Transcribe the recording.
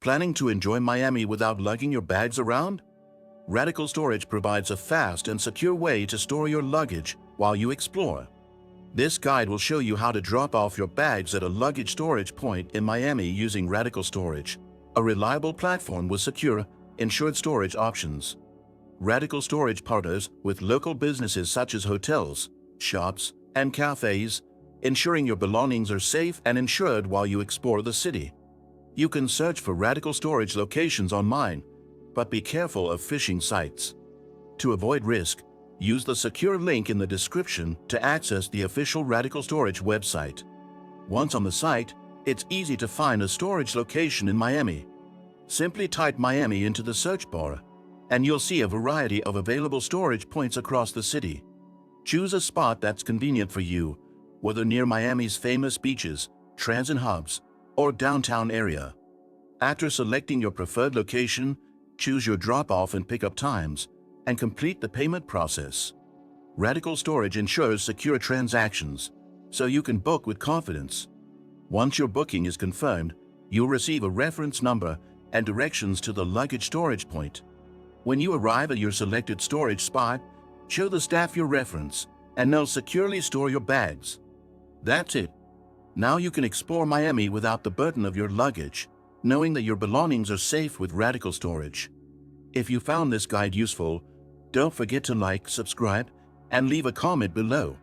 Planning to enjoy Miami without lugging your bags around? Radical Storage provides a fast and secure way to store your luggage while you explore. This guide will show you how to drop off your bags at a luggage storage point in Miami using Radical Storage, a reliable platform with secure, insured storage options. Radical Storage partners with local businesses such as hotels, shops, and cafes, ensuring your belongings are safe and insured while you explore the city. You can search for Radical Storage locations online, but be careful of phishing sites. To avoid risk, use the secure link in the description to access the official Radical Storage website. Once on the site, it's easy to find a storage location in Miami. Simply type Miami into the search bar, and you'll see a variety of available storage points across the city. Choose a spot that's convenient for you, whether near Miami's famous beaches, transit hubs, or downtown area. After selecting your preferred location, choose your drop-off and pickup times, and complete the payment process. Radical Storage ensures secure transactions, so you can book with confidence. Once your booking is confirmed, you'll receive a reference number and directions to the luggage storage point. When you arrive at your selected storage spot, show the staff your reference, and they'll securely store your bags. That's it. Now you can explore Miami without the burden of your luggage, knowing that your belongings are safe with Radical Storage. If you found this guide useful, don't forget to like, subscribe, and leave a comment below.